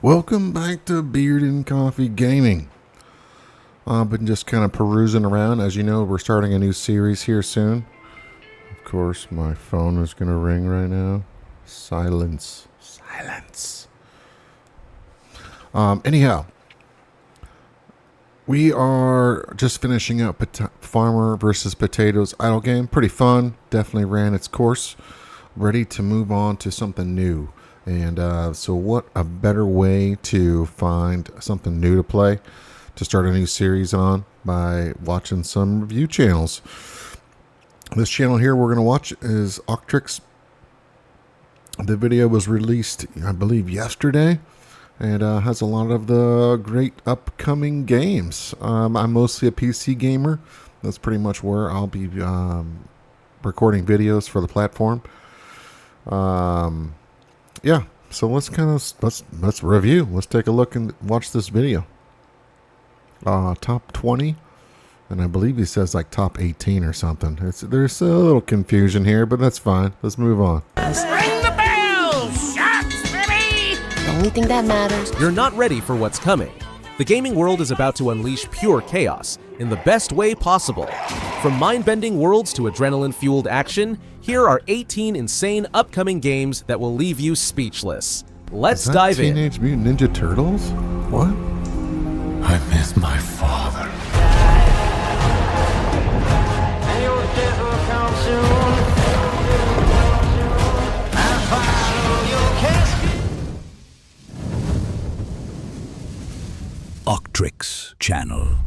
Welcome back to BeardNCoffee Gaming. I've been just kind of perusing around. As you know, we're starting a new series here soon. Of course, my phone is going to ring right now. Silence. Silence. Anyhow, we are just finishing up Farmer versus Potatoes idle game. Pretty fun. Definitely ran its course. Ready to move on to something new. And so what a better way to find something new to play, to start a new series on, by watching some review channels. This channel here we're going to watch is Octrix. The video was released, I believe, yesterday, and has a lot of the great upcoming games. I'm mostly a PC gamer. That's pretty much where I'll be recording videos for the platform. Yeah, so let's review. Let's take a look and watch this video. Top 20, and I believe he says like top 18 or something. There's a little confusion here, but that's fine. Let's move on. Ring the bell! Shots, baby! The only thing that matters. You're not ready for what's coming. The gaming world is about to unleash pure chaos in the best way possible. From mind-bending worlds to adrenaline-fueled action, here are 18 insane upcoming games that will leave you speechless. Let's dive in. Teenage Mutant Ninja Turtles? What? I miss my father. And your death will come soon. I'll follow your casket. Octrix channel.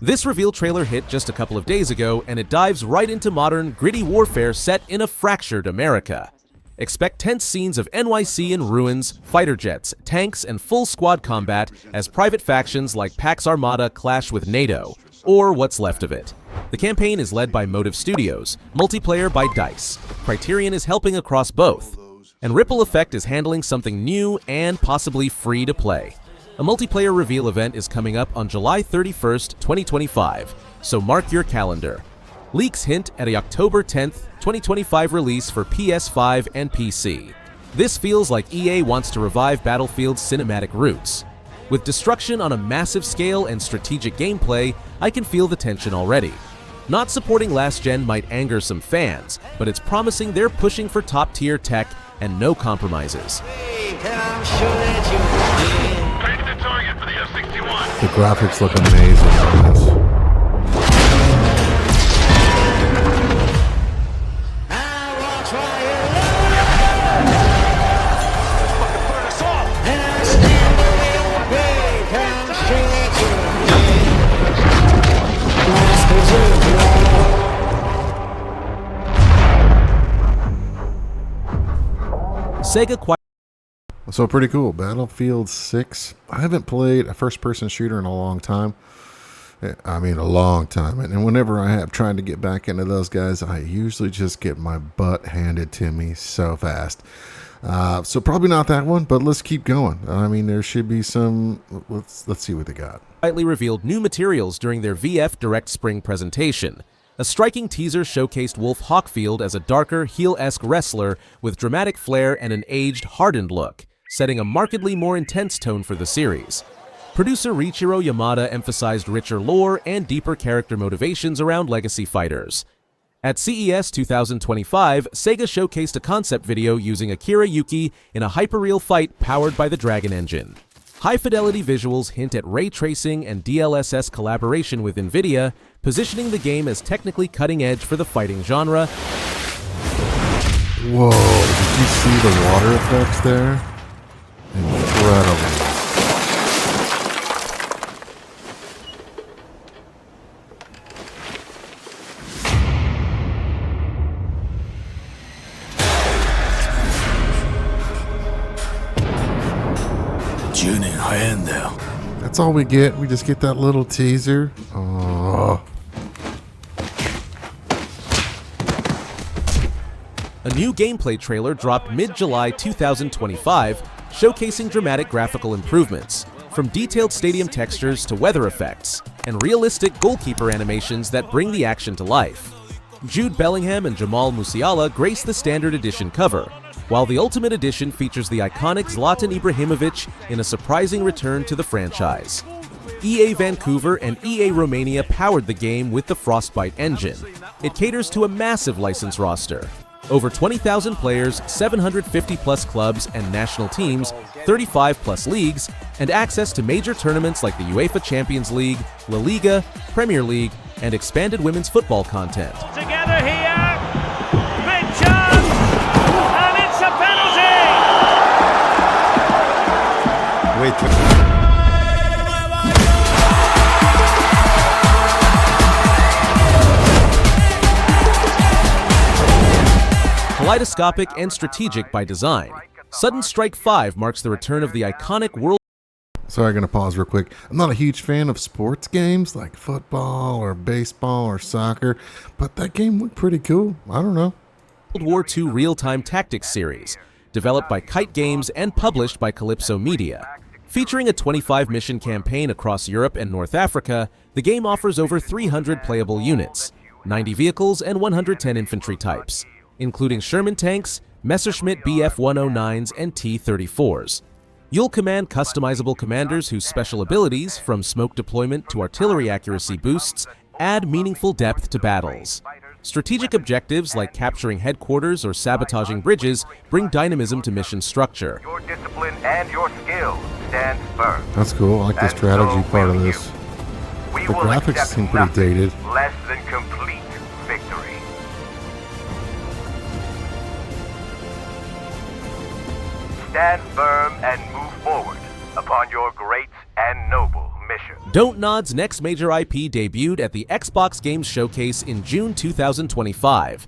This reveal trailer hit just a couple of days ago, and it dives right into modern, gritty warfare set in a fractured America. Expect tense scenes of NYC in ruins, fighter jets, tanks, and full squad combat as private factions like Pax Armada clash with NATO, or what's left of it. The campaign is led by Motive Studios, multiplayer by DICE. Criterion is helping across both, and Ripple Effect is handling something new and possibly free to play. A multiplayer reveal event is coming up on July 31st, 2025, so mark your calendar. Leaks hint at a October 10th, 2025 release for PS5 and PC. This feels like EA wants to revive Battlefield's cinematic roots. With destruction on a massive scale and strategic gameplay, I can feel the tension already. Not supporting last gen might anger some fans, but it's promising they're pushing for top-tier tech and no compromises. The graphics look amazing on this. Sega So pretty cool. Battlefield 6. I haven't played a first-person shooter in a long time. I mean, a long time. And whenever I have tried to get back into those guys, I usually just get my butt handed to me so fast. So probably not that one, but let's keep going. I mean, there should be some. Let's see what they got. Slightly revealed new materials during their VF Direct Spring presentation. A striking teaser showcased Wolf Hawkfield as a darker, heel-esque wrestler with dramatic flair and an aged, hardened look, setting a markedly more intense tone for the series. Producer Riichiro Yamada emphasized richer lore and deeper character motivations around legacy fighters. At CES 2025, Sega showcased a concept video using Akira Yuki in a hyperreal fight powered by the Dragon engine. High-fidelity visuals hint at ray tracing and DLSS collaboration with NVIDIA, positioning the game as technically cutting-edge for the fighting genre. Whoa, did you see the water effects there? Incredible. That's all we get. We just get that little teaser. Oh. A new gameplay trailer dropped mid-July 2025, showcasing dramatic graphical improvements, from detailed stadium textures to weather effects, and realistic goalkeeper animations that bring the action to life. Jude Bellingham and Jamal Musiala grace the standard edition cover, while the Ultimate Edition features the iconic Zlatan Ibrahimovic in a surprising return to the franchise. EA Vancouver and EA Romania powered the game with the Frostbite engine. It caters to a massive license roster. Over 20,000 players, 750-plus clubs and national teams, 35-plus leagues, and access to major tournaments like the UEFA Champions League, La Liga, Premier League, and expanded women's football content. Together here, big chance, and it's a penalty! Kaleidoscopic and strategic by design, Sudden Strike 5 marks the return of the iconic world. Sorry, I'm going to pause real quick. I'm not a huge fan of sports games like football or baseball or soccer, but that game looked pretty cool. I don't know. World War II real-time tactics series, developed by Kite Games and published by Calypso Media. Featuring a 25-mission campaign across Europe and North Africa, the game offers over 300 playable units, 90 vehicles, and 110 infantry types, including Sherman tanks, Messerschmitt Bf-109s, and T-34s. You'll command customizable commanders whose special abilities, from smoke deployment to artillery accuracy boosts, add meaningful depth to battles. Strategic objectives like capturing headquarters or sabotaging bridges bring dynamism to mission structure. Your discipline and your skill stand firm. That's cool. I like the And strategy so part of will this. you. We The will graphics accept seem pretty nothing dated. less than complete victory. Stand firm and move forward upon your great and noble mission. Don't Nod's next major IP debuted at the Xbox Games Showcase in June 2025.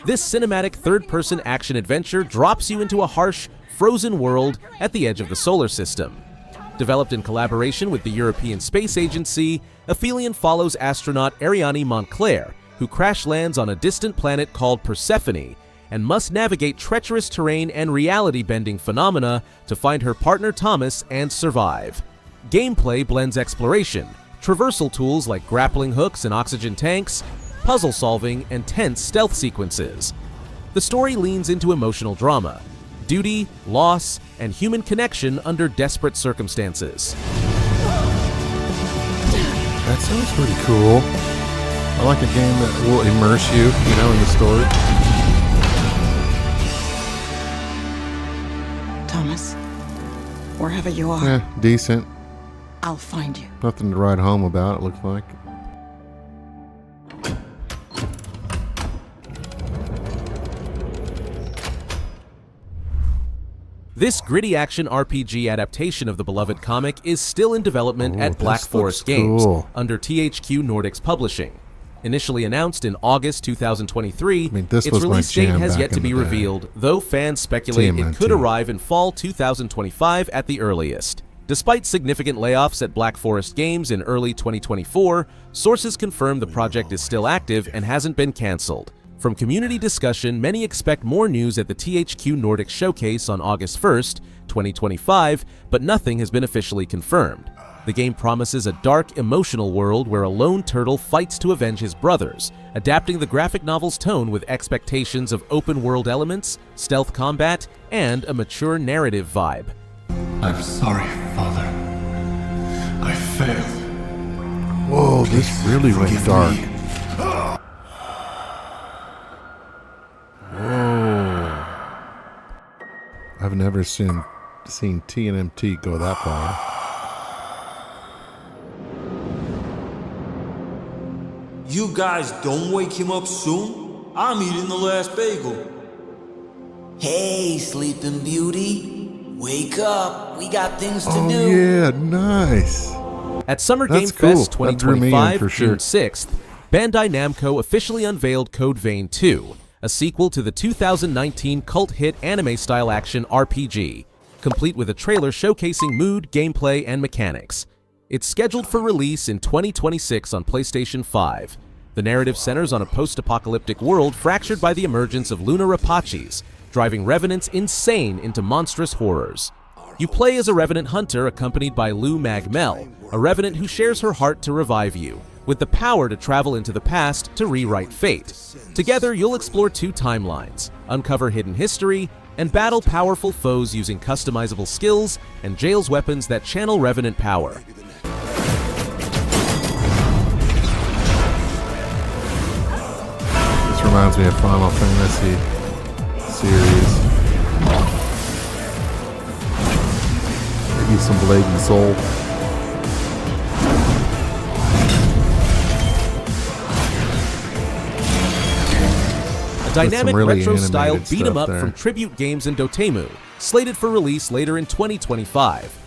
This cinematic third-person action-adventure drops you into a harsh, frozen world at the edge of the solar system. Developed in collaboration with the European Space Agency, Aphelion follows astronaut Ariane Montclair, who crash-lands on a distant planet called Persephone, and must navigate treacherous terrain and reality-bending phenomena to find her partner Thomas and survive. Gameplay blends exploration, traversal tools like grappling hooks and oxygen tanks, puzzle solving, and tense stealth sequences. The story leans into emotional drama, duty, loss, and human connection under desperate circumstances. That sounds pretty cool. I like a game that will immerse you, in the story. Thomas, wherever you are, Yeah, decent. I'll find you. Nothing to write home about, it looks like. This gritty action RPG adaptation of the beloved comic is still in development Ooh, at Black this Forest looks Games cool. under THQ Nordics Publishing. Initially announced in August 2023, this its was my release date jam has back yet to in be the day. revealed, though fans speculate it could TMNT. arrive in fall 2025 at the earliest. Despite significant layoffs at Black Forest Games in early 2024, sources confirm the project is still active and hasn't been cancelled. From community discussion, many expect more news at the THQ Nordic Showcase on August 1st, 2025, but nothing has been officially confirmed. The game promises a dark, emotional world where a lone turtle fights to avenge his brothers, adapting the graphic novel's tone with expectations of open-world elements, stealth combat, and a mature narrative vibe. I'm sorry, Father. I failed. Whoa, this really went Forgive dark. me. Whoa. I've never seen TNMT go that far. You guys don't wake him up soon? I'm eating the last bagel. Hey, Sleeping Beauty. Wake up. We got things to Oh do. yeah, nice. At Summer That's Game cool. Fest That drew me in 2025, for sure. June 6th, Bandai Namco officially unveiled Code Vein 2, a sequel to the 2019 cult hit anime-style action RPG, complete with a trailer showcasing mood, gameplay, and mechanics. It's scheduled for release in 2026 on PlayStation 5. The narrative centers on a post-apocalyptic world fractured by the emergence of lunar Apaches, driving revenants insane into monstrous horrors. You play as a revenant hunter accompanied by Lou Magmel, a revenant who shares her heart to revive you, with the power to travel into the past to rewrite fate. Together, you'll explore two timelines, uncover hidden history, and battle powerful foes using customizable skills and Jail's weapons that channel Revenant power. This reminds me of Final Fantasy series. Maybe some Blade and Soul. Dynamic really retro-style animated beat-em-up stuff from there. Tribute Games and Dotemu, slated for release later in 2025.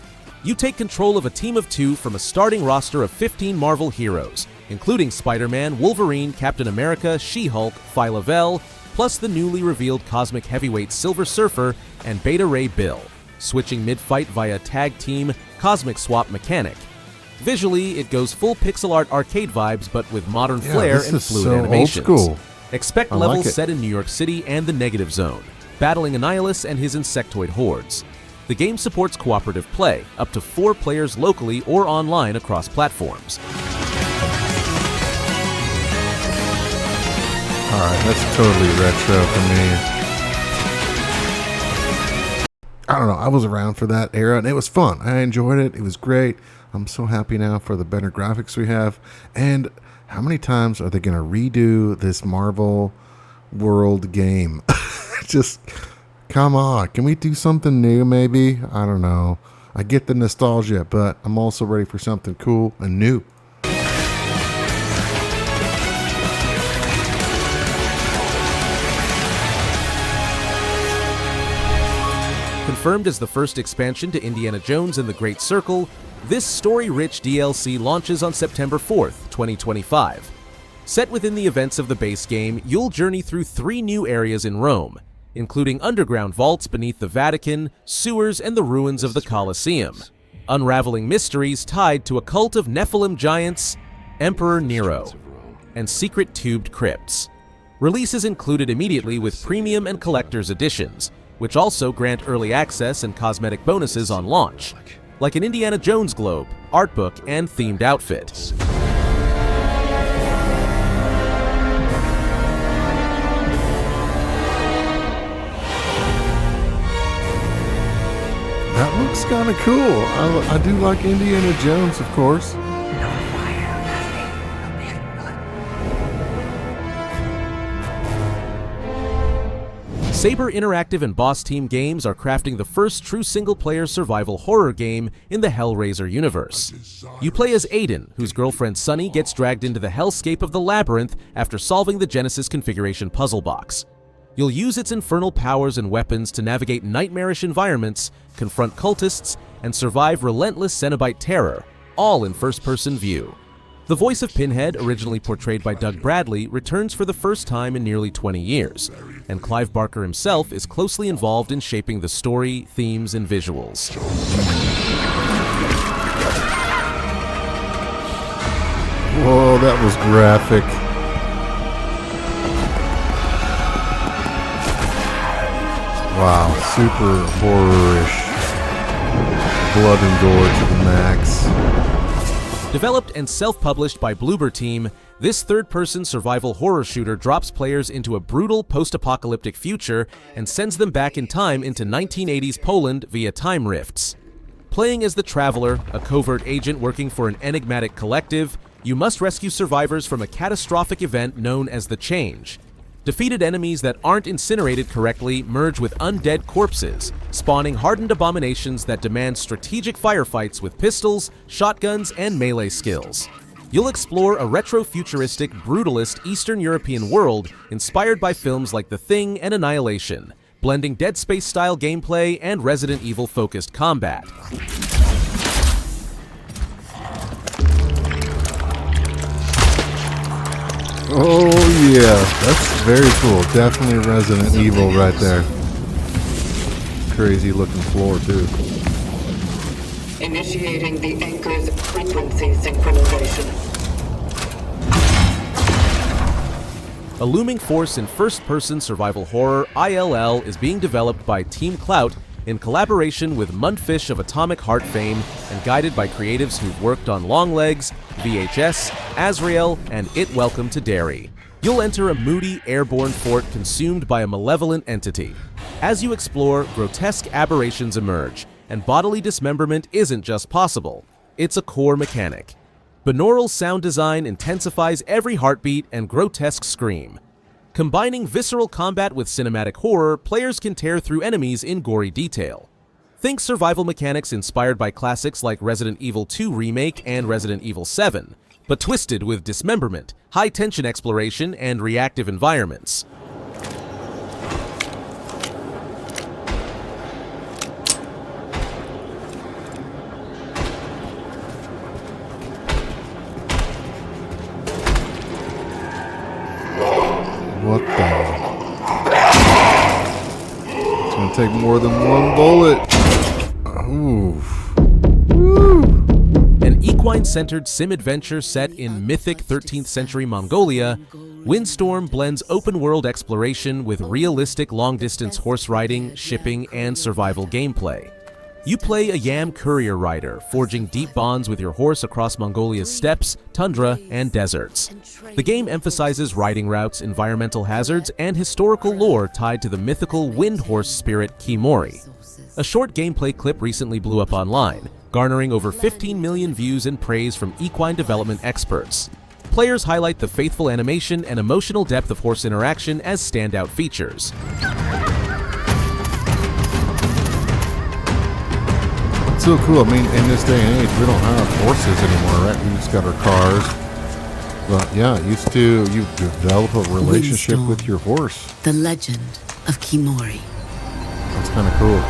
You take control of a team of 2 from a starting roster of 15 Marvel heroes, including Spider-Man, Wolverine, Captain America, She-Hulk, Phyla-Vell, plus the newly revealed cosmic heavyweight Silver Surfer and Beta Ray Bill, switching mid-fight via tag team Cosmic Swap mechanic. Visually, it goes full pixel art arcade vibes, but with modern flair this and is fluid so old animations. school. Expect I like levels it. set in New York City and the Negative Zone, battling Annihilus and his insectoid hordes. The game supports cooperative play, up to 4 players locally or online across platforms. Alright, that's totally retro for me. I don't know, I was around for that era and it was fun. I enjoyed it. It was great. I'm so happy now for the better graphics we have. And how many times are they going to redo this Marvel World game? Just, come on. Can we do something new maybe? I don't know. I get the nostalgia, but I'm also ready for something cool and new. Confirmed as the first expansion to Indiana Jones and the Great Circle, this story-rich DLC launches on September 4th, 2025. Set within the events of the base game, you'll journey through 3 new areas in Rome, including underground vaults beneath the Vatican, sewers, and the ruins of the Colosseum, unraveling mysteries tied to a cult of Nephilim giants, Emperor Nero, and secret tubed crypts. Release is included immediately with premium and collector's editions, which also grant early access and cosmetic bonuses on launch, like an Indiana Jones globe, art book, and themed outfit. That looks kind of cool. I do like Indiana Jones, of course. Saber Interactive and Boss Team Games are crafting the first true single-player survival horror game in the Hellraiser universe. You play as Aiden, whose girlfriend Sunny gets dragged into the hellscape of the Labyrinth after solving the Genesis configuration puzzle box. You'll use its infernal powers and weapons to navigate nightmarish environments, confront cultists, and survive relentless Cenobite terror, all in first-person view. The voice of Pinhead, originally portrayed by Doug Bradley, returns for the first time in nearly 20 years, and Clive Barker himself is closely involved in shaping the story, themes, and visuals. Whoa, that was graphic. Wow, super horror-ish. Blood and gore to the max. Developed and self-published by Bloober Team, this third-person survival horror shooter drops players into a brutal post-apocalyptic future and sends them back in time into 1980s Poland via time rifts. Playing as the Traveler, a covert agent working for an enigmatic collective, you must rescue survivors from a catastrophic event known as the Change. Defeated enemies that aren't incinerated correctly merge with undead corpses, spawning hardened abominations that demand strategic firefights with pistols, shotguns, and melee skills. You'll explore a retro-futuristic, brutalist Eastern European world inspired by films like The Thing and Annihilation, blending Dead Space-style gameplay and Resident Evil-focused combat. Oh yeah, that's very cool. Definitely Resident Evil right there. Crazy looking floor too. Initiating the anchor's frequency synchronization. A looming force in first-person survival horror, ILL, is being developed by Team Clout in collaboration with Mundfish of Atomic Heart fame and guided by creatives who've worked on Longlegs, VHS, Azrael, and It Welcome to Derry. You'll enter a moody, airborne fort consumed by a malevolent entity. As you explore, grotesque aberrations emerge, and bodily dismemberment isn't just possible, it's a core mechanic. Binaural sound design intensifies every heartbeat and grotesque scream. Combining visceral combat with cinematic horror, players can tear through enemies in gory detail. Think survival mechanics inspired by classics like Resident Evil 2 Remake and Resident Evil 7, but twisted with dismemberment, high-tension exploration, and reactive environments. What the? It's gonna take more than one bullet. Oof. Woo. An equine-centered sim-adventure set in mythic 13th century Mongolia, Windstorm blends open-world exploration with realistic long-distance horse riding, shipping, and survival gameplay. You play a Yam courier rider, forging deep bonds with your horse across Mongolia's steppes, tundra, and deserts. The game emphasizes riding routes, environmental hazards, and historical lore tied to the mythical wind horse spirit Kimori. A short gameplay clip recently blew up online, garnering over 15 million views and praise from equine development experts. Players highlight the faithful animation and emotional depth of horse interaction as standout features. It's so cool. I mean, in this day and age, we don't have horses anymore, right? We just got our cars. But yeah, you develop a relationship with your horse. The legend of Kimori. That's kind of cool.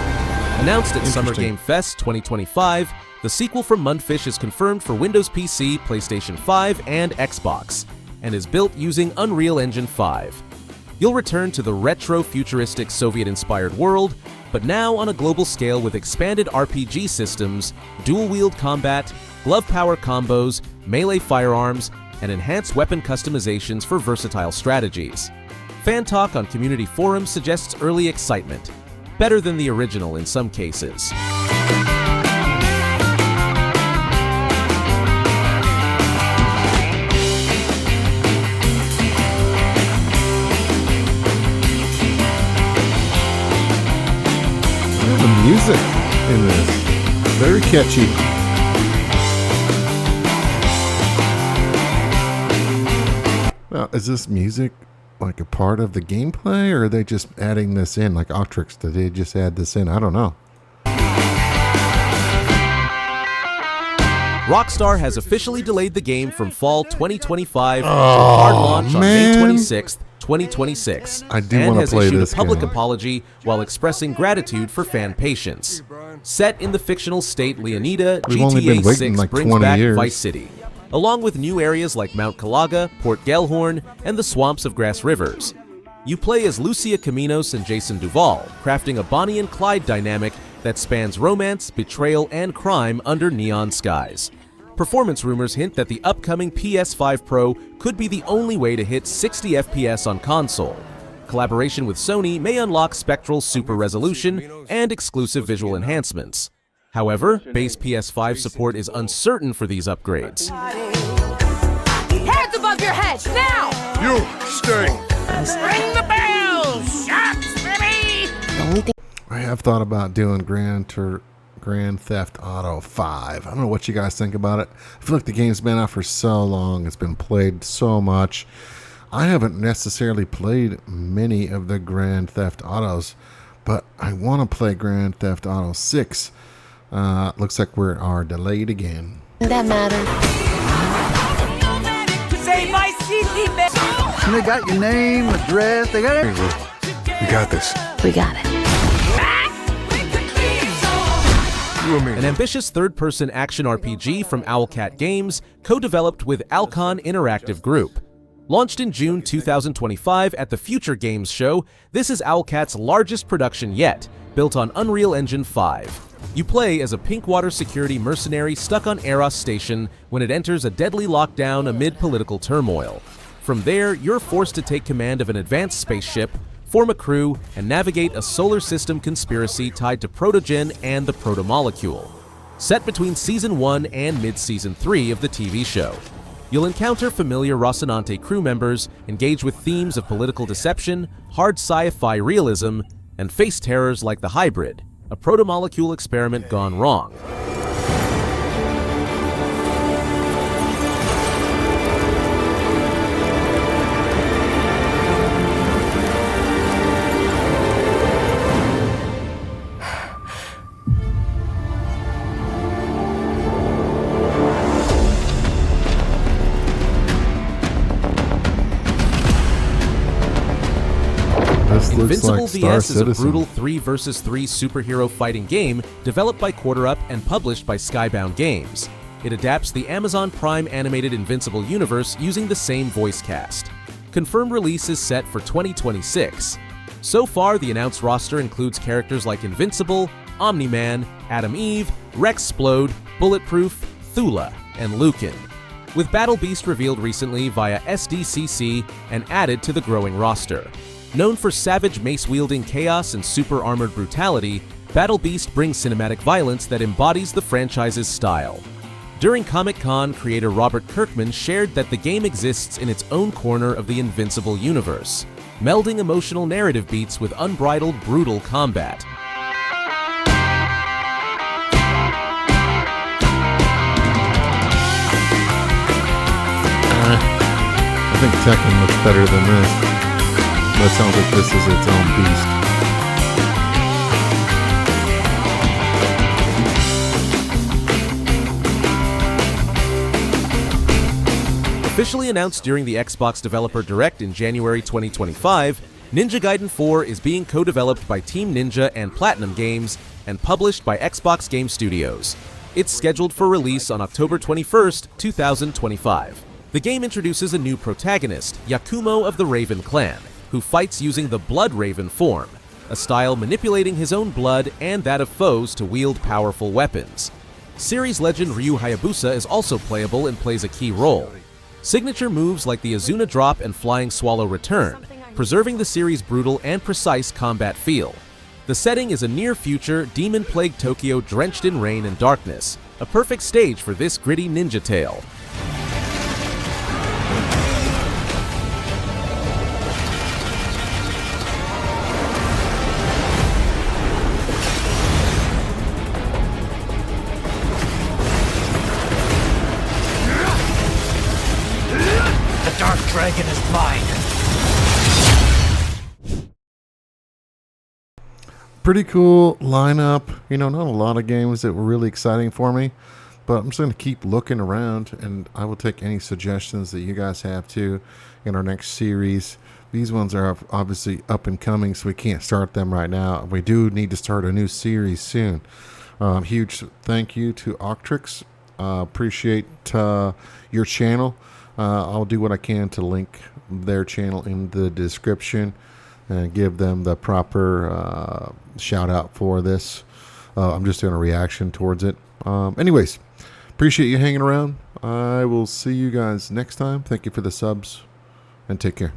Announced at Summer Game Fest 2025, the sequel from Mundfish is confirmed for Windows PC, PlayStation 5, and Xbox, and is built using Unreal Engine 5. You'll return to the retro-futuristic Soviet-inspired world, but now on a global scale with expanded RPG systems, dual-wield combat, glove power combos, melee firearms, and enhanced weapon customizations for versatile strategies. Fan talk on community forums suggests early excitement, better than the original in some cases. The music in this, very catchy. Now, is this music like a part of the gameplay, or are they just adding this in, like Octrix? Did they just add this in? I don't know. Rockstar has officially delayed the game from fall 2025 to hard launch on May 26th, 2026, I do and want to has play issued this a public game. apology while expressing gratitude for fan patience. Set in the fictional state Leonida, We've only been GTA waiting 6 like brings 20 back years. Vice City, along with new areas like Mount Calaga, Port Gellhorn, and the swamps of Grass Rivers. You play as Lucia Caminos and Jason Duval, crafting a Bonnie and Clyde dynamic that spans romance, betrayal, and crime under neon skies. Performance rumors hint that the upcoming PS5 Pro could be the only way to hit 60 FPS on console. Collaboration with Sony may unlock spectral super resolution and exclusive visual enhancements. However, base PS5 support is uncertain for these upgrades. Hands above your head, now! You stay. Ring the bell! Shots, baby! I have thought about doing Grand Theft Auto 5. I don't know what you guys think about it. I feel like the game's been out for so long. It's been played so much. I haven't necessarily played many of the Grand Theft Autos, but I want to play Grand Theft Auto 6. Looks like we are delayed again. That matters. Say my city, baby! They got your name, address, they got everything. We got this. We got it. An ambitious third-person action RPG from Owlcat Games, co-developed with Alcon Interactive Group. Launched in June 2025 at the Future Games Show, this is Owlcat's largest production yet, built on Unreal Engine 5. You play as a Pinkwater security mercenary stuck on Eros Station when it enters a deadly lockdown amid political turmoil. From there, you're forced to take command of an advanced spaceship, form a crew, and navigate a solar system conspiracy tied to Protogen and the Protomolecule. Set between Season 1 and mid-Season 3 of the TV show. You'll encounter familiar Rocinante crew members, engage with themes of political deception, hard sci-fi realism, and face terrors like the hybrid, a protomolecule experiment gone wrong. Invincible vs is a brutal 3 vs 3 superhero fighting game developed by Quarter Up and published by Skybound Games. It adapts the Amazon Prime animated Invincible universe using the same voice cast. Confirmed release is set for 2026. So far, the announced roster includes characters like Invincible, Omni-Man, Adam Eve, Rexplode, Bulletproof, Thula, and Lucan, with Battle Beast revealed recently via SDCC and added to the growing roster. Known for savage mace-wielding chaos and super-armored brutality, Battle Beast brings cinematic violence that embodies the franchise's style. During Comic-Con, creator Robert Kirkman shared that the game exists in its own corner of the Invincible universe, melding emotional narrative beats with unbridled, brutal combat. I think Tekken looks better than this. But it sounds like this is its own beast. Officially announced during the Xbox Developer Direct in January 2025, Ninja Gaiden 4 is being co-developed by Team Ninja and Platinum Games and published by Xbox Game Studios. It's scheduled for release on October 21st, 2025. The game introduces a new protagonist, Yakumo of the Raven Clan, who fights using the Blood Raven form, a style manipulating his own blood and that of foes to wield powerful weapons. Series legend Ryu Hayabusa is also playable and plays a key role. Signature moves like the Azuna Drop and Flying Swallow return, preserving the series' brutal and precise combat feel. The setting is a near-future, demon-plagued Tokyo drenched in rain and darkness, a perfect stage for this gritty ninja tale. Dark Dragon is mine. Pretty cool lineup. You know, not a lot of games that were really exciting for me, but I'm just going to keep looking around, and I will take any suggestions that you guys have too in our next series. These ones are obviously up and coming, so we can't start them right now. We do need to start a new series soon. Huge thank you to Octrix. Appreciate your channel. I'll do what I can to link their channel in the description and give them the proper shout out for this. I'm just doing a reaction towards it. Anyways, appreciate you hanging around. I will see you guys next time. Thank you for the subs and take care.